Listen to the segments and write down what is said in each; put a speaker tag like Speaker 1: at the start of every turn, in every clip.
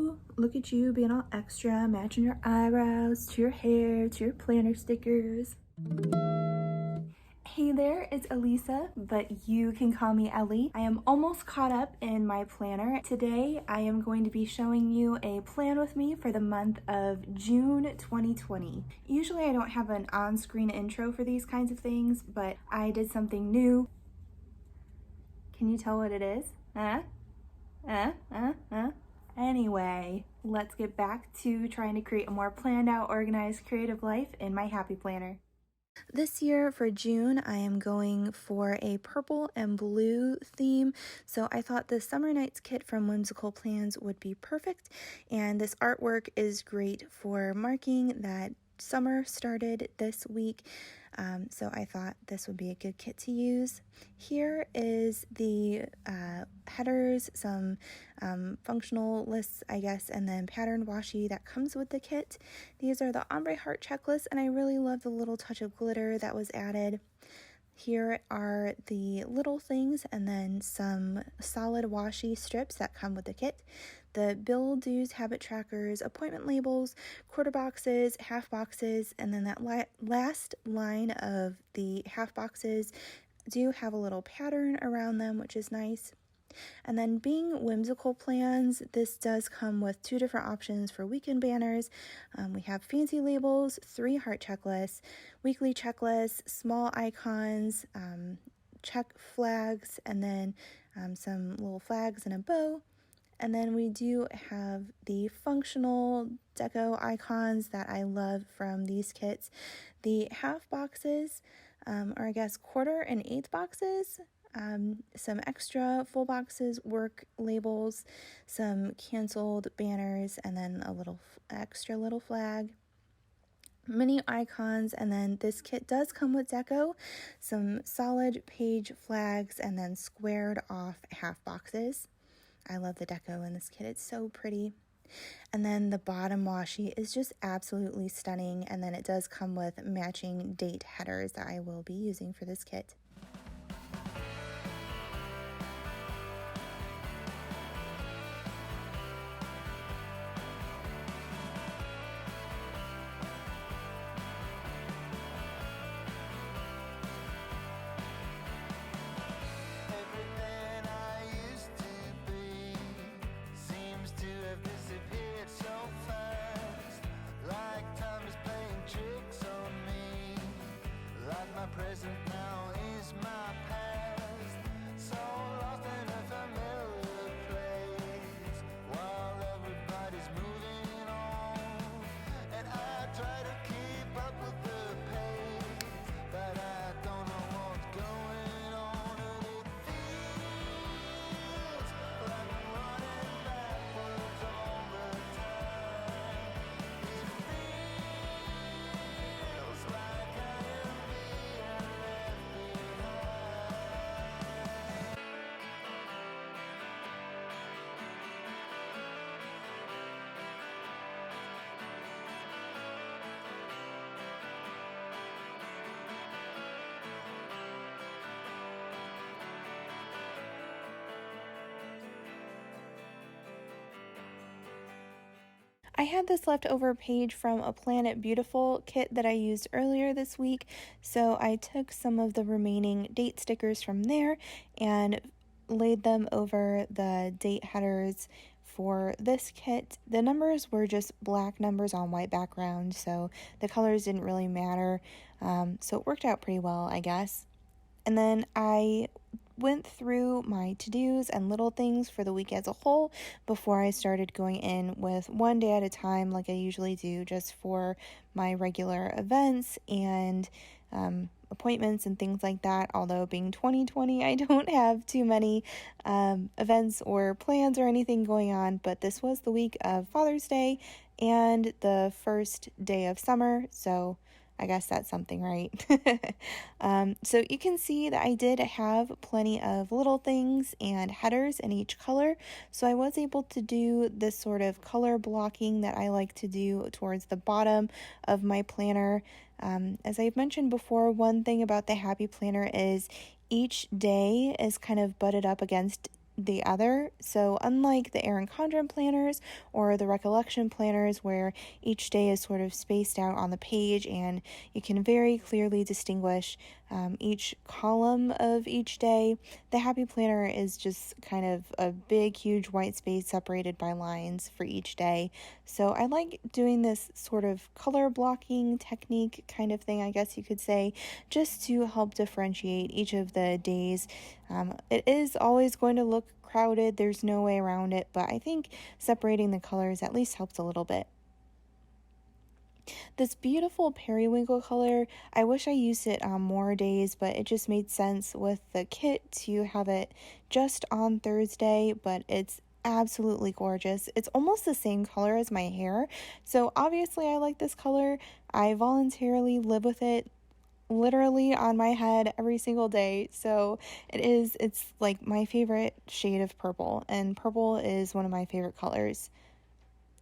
Speaker 1: Ooh, look at you being all extra, matching your eyebrows to your hair, to your planner stickers. Hey there, it's Elisa, but you can call me Ellie. I am almost caught up in my planner. Today, I am going to be showing you a plan with me for the month of June 2020. Usually I don't have an on-screen intro for these kinds of things, but I did something new. Can you tell what it is? Anyway, let's get back to trying to create a more planned out, organized, creative life in my happy planner. This year for June, I am going for a purple and blue theme, so I thought the Summer Nights kit from Whimsical Plans would be perfect, and this artwork is great for marking that summer started this week, so I thought this would be a good kit to use. Here is the headers, some functional lists, I guess, and then patterned washi that comes with the kit. These are the ombre heart checklist, and I really love the little touch of glitter that was added. Here are the little things and then some solid washi strips that come with the kit. The bill, dues, habit trackers, appointment labels, quarter boxes, half boxes, and then that last line of the half boxes do have a little pattern around them, which is nice. And then being Whimsical Plans, this does come with two different options for weekend banners. We have fancy labels, 3 heart checklists, weekly checklists, small icons, check flags, and then some little flags and a bow. And then we do have the functional deco icons that I love from these kits. The half boxes, or I guess quarter and eighth boxes, some extra full boxes, work labels, some canceled banners, and then a little extra little flag, mini icons, and then this kit does come with deco, some solid page flags, and then squared off half boxes. I love the deco in this kit, it's so pretty. And then the bottom washi is just absolutely stunning, and then it does come with matching date headers that I will be using for this kit.
Speaker 2: Present now is my past, so lost in a familiar place, while everybody's moving on, and I try to keep up with the pace, but I don't know what's going on, and it feels like I'm running backwards all the time. It feels like I am
Speaker 1: I had this leftover page from a Planit Beautiful kit that I used earlier this week, so I took some of the remaining date stickers from there and laid them over the date headers for this kit. The numbers were just black numbers on white background, so the colors didn't really matter, so it worked out pretty well, I guess. And then I went through my to-dos and little things for the week as a whole before I started going in with one day at a time like I usually do, just for my regular events and appointments and things like that. Although being 2020, I don't have too many events or plans or anything going on, but this was the week of Father's Day and the first day of summer, so I guess that's something, right? So you can see that I did have plenty of little things and headers in each color. So I was able to do this sort of color blocking that I like to do towards the bottom of my planner. As I've mentioned before, one thing about the Happy Planner is each day is kind of butted up against the other. So unlike the Erin Condren planners or the recollection planners where each day is sort of spaced out on the page and you can very clearly distinguish each column of each day, the Happy Planner is just kind of a big, huge white space separated by lines for each day. So I like doing this sort of color blocking technique kind of thing, I guess you could say, just to help differentiate each of the days. It is always going to look crowded, there's no way around it, but I think separating the colors at least helps a little bit. This beautiful periwinkle color, I wish I used it on more days, but it just made sense with the kit to have it just on Thursday, but it's absolutely gorgeous. It's almost the same color as my hair, so obviously I like this color. I voluntarily live with it literally on my head every single day. So it's like my favorite shade of purple, and purple is one of my favorite colors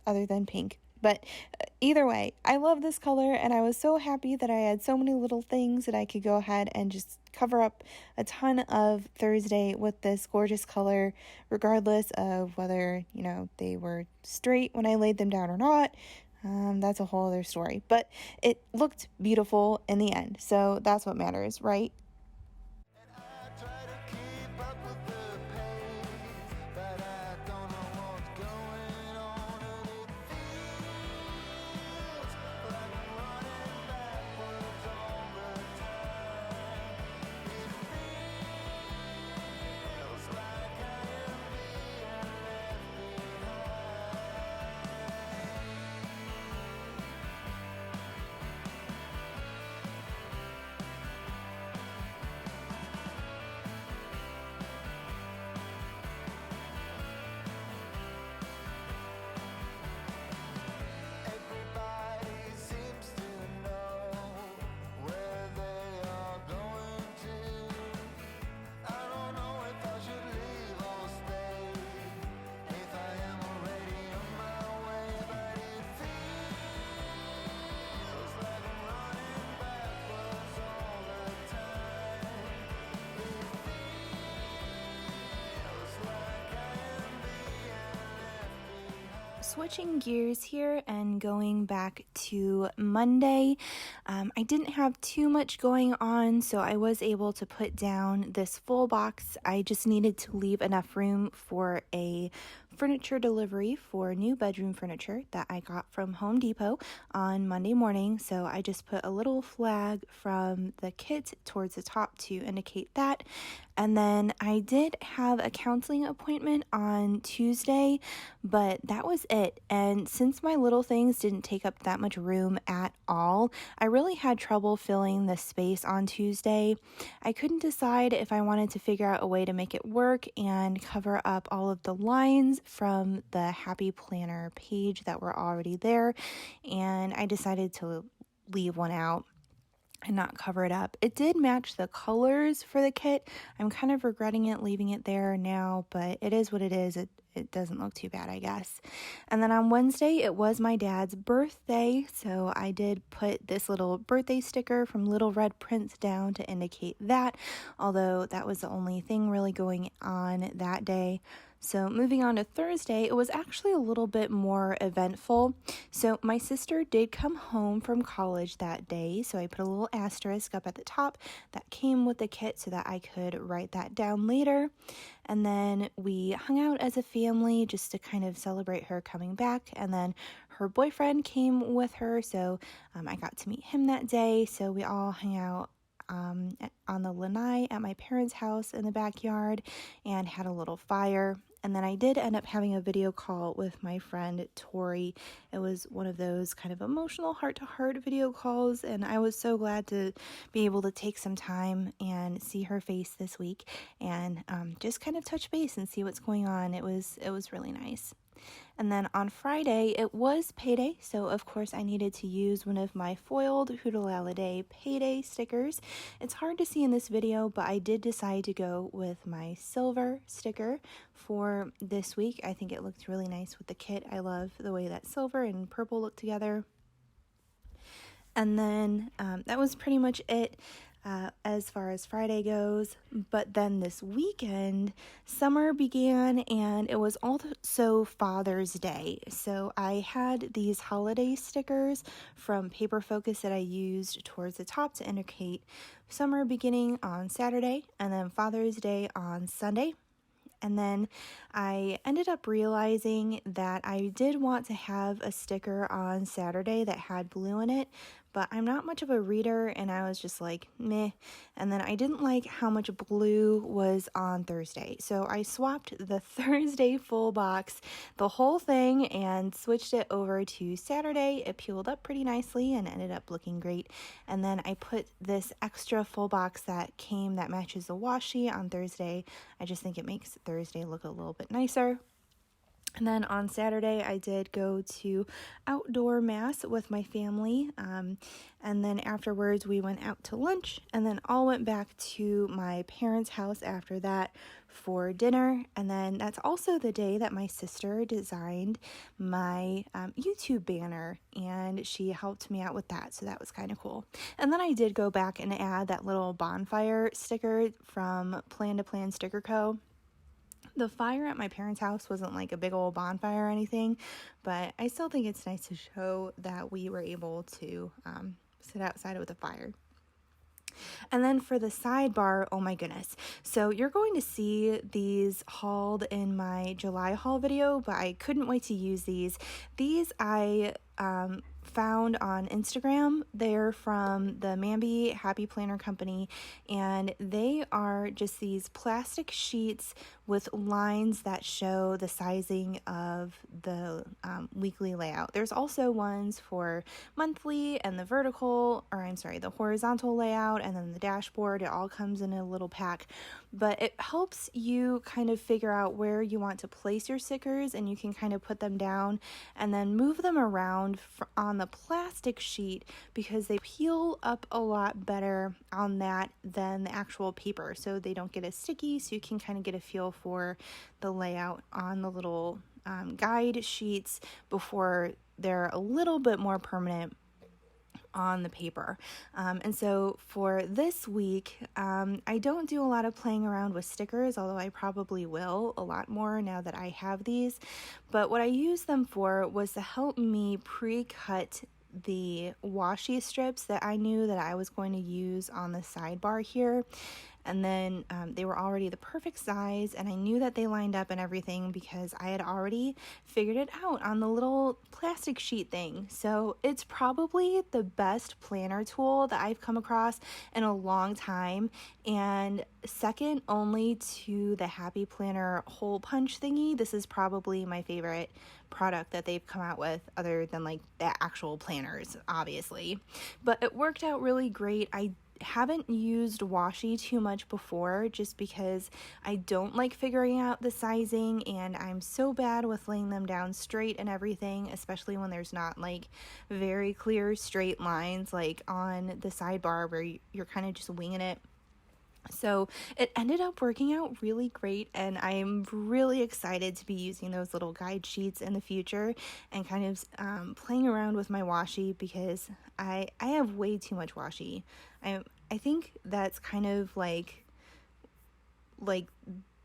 Speaker 1: other than pink. But either way, I love this color, and I was so happy that I had so many little things that I could go ahead and just cover up a ton of Thursday with this gorgeous color, regardless of whether, they were straight when I laid them down or not. That's a whole other story, but it looked beautiful in the end, so that's what matters, right?
Speaker 2: And I try to keep up with the pace, but I don't know what's going on, and it feels like I'm running backwards all the time. It feels like I am being left behind. Everybody seems to know where they are going to. I don't know if I should leave or stay, if I am already on my way, but it feels like I'm running backwards all the time. It feels like I am being left behind.
Speaker 1: Switching gears here and going back to Monday, I didn't have too much going on, so I was able to put down this full box. I just needed to leave enough room for a furniture delivery for new bedroom furniture that I got from Home Depot on Monday morning, so I just put a little flag from the kit towards the top to indicate that. And then I did have a counseling appointment on Tuesday, but that was it. And since my little things didn't take up that much room at all, I really had trouble filling the space on Tuesday. I couldn't decide if I wanted to figure out a way to make it work and cover up all of the lines from the Happy Planner page that were already there, and I decided to leave one out and not cover it up. It did match the colors for the kit. I'm kind of regretting it, leaving it there now, but it is what it is. It doesn't look too bad, I guess. And then on Wednesday, it was my dad's birthday, so I did put this little birthday sticker from Little Red Prince down to indicate that, although that was the only thing really going on that day. So moving on to Thursday, it was actually a little bit more eventful. So my sister did come home from college that day, so I put a little asterisk up at the top that came with the kit so that I could write that down later. And then we hung out as a family just to kind of celebrate her coming back. And then her boyfriend came with her, so I got to meet him that day. So we all hung out on the lanai at my parents' house in the backyard and had a little fire. And then I did end up having a video call with my friend Tori. It was one of those kind of emotional heart-to-heart video calls, and I was so glad to be able to take some time and see her face this week and just kind of touch base and see what's going on. It was really nice. And then on Friday, it was payday, so of course I needed to use one of my foiled Hootalaladay payday stickers. It's hard to see in this video, but I did decide to go with my silver sticker for this week. I think it looked really nice with the kit. I love the way that silver and purple look together. And then that was pretty much it. as far as Friday goes. But then this weekend, summer began and it was also Father's Day. So I had these holiday stickers from Paper Focus that I used towards the top to indicate summer beginning on Saturday and then Father's Day on Sunday. And then I ended up realizing that I did want to have a sticker on Saturday that had blue in it, but I'm not much of a reader and I was just like, meh. And then I didn't like how much blue was on Thursday. So I swapped the Thursday full box, the whole thing, and switched it over to Saturday. It peeled up pretty nicely and ended up looking great. And then I put this extra full box that matches the washi on Thursday. I just think it makes Thursday look a little bit nicer. And then on Saturday, I did go to outdoor mass with my family. And then afterwards, we went out to lunch and then all went back to my parents' house after that for dinner. And then that's also the day that my sister designed my YouTube banner and she helped me out with that. So that was kind of cool. And then I did go back and add that little bonfire sticker from Plan to Plan Sticker Co. The fire at my parents' house wasn't like a big old bonfire or anything, but I still think it's nice to show that we were able to sit outside with a fire. And then for the sidebar, oh my goodness. So you're going to see these hauled in my July haul video, but I couldn't wait to use these. These I found on Instagram. They're from the Mamby Happy Planner Company, and they are just these plastic sheets with lines that show the sizing of the weekly layout. There's also ones for monthly and the the horizontal layout, and then the dashboard. It all comes in a little pack, but it helps you kind of figure out where you want to place your stickers, and you can kind of put them down and then move them around on the plastic sheet because they peel up a lot better on that than the actual paper, so they don't get as sticky, so you can kind of get a feel for the layout on the little guide sheets before they're a little bit more permanent on the paper. And so for this week, I don't do a lot of playing around with stickers, although I probably will a lot more now that I have these. But what I used them for was to help me pre-cut the washi strips that I knew that I was going to use on the sidebar here. And then they were already the perfect size, and I knew that they lined up and everything because I had already figured it out on the little plastic sheet thing. So it's probably the best planner tool that I've come across in a long time, and second only to the Happy Planner hole punch thingy. This is probably my favorite product that they've come out with, other than like the actual planners, obviously. But it worked out really great. I haven't used washi too much before just because I don't like figuring out the sizing, and I'm so bad with laying them down straight and everything, especially when there's not like very clear straight lines like on the sidebar where you're kind of just winging it. So it ended up working out really great, and I'm really excited to be using those little guide sheets in the future and kind of playing around with my washi because I have way too much washi. I think that's kind of like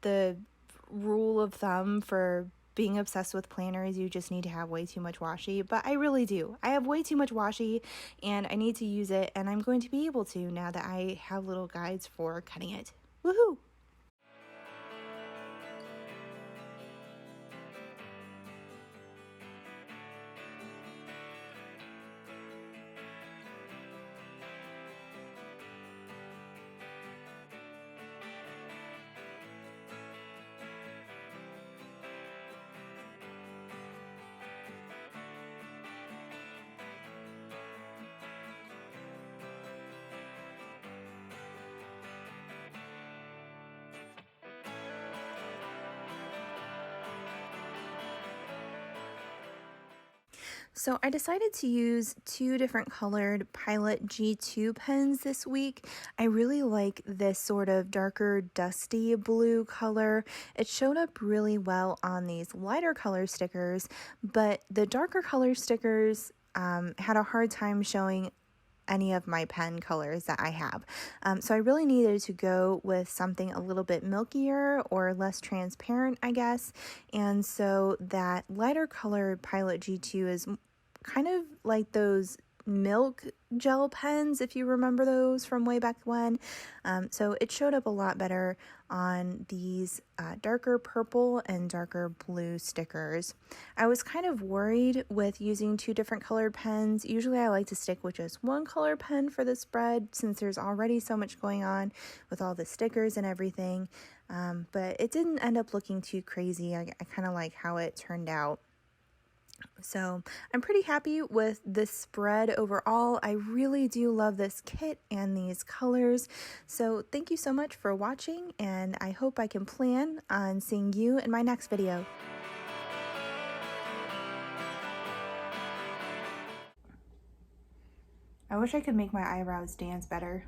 Speaker 1: the rule of thumb for being obsessed with planners. You just need to have way too much washi, but I really do. I have way too much washi and I need to use it, and I'm going to be able to now that I have little guides for cutting it. Woohoo! So I decided to use two different colored Pilot G2 pens this week. I really like this sort of darker dusty blue color. It showed up really well on these lighter color stickers, but the darker color stickers had a hard time showing any of my pen colors that I have. So I really needed to go with something a little bit milkier or less transparent, I guess. And so that lighter colored Pilot G2 is kind of like those milk gel pens, if you remember those from way back when. So it showed up a lot better on these darker purple and darker blue stickers. I was kind of worried with using two different colored pens. Usually I like to stick with just one color pen for the spread since there's already so much going on with all the stickers and everything. But it didn't end up looking too crazy. I kind of like how it turned out. So I'm pretty happy with this spread overall. I really do love this kit and these colors. So thank you so much for watching, and I hope I can plan on seeing you in my next video. I wish I could make my eyebrows dance better.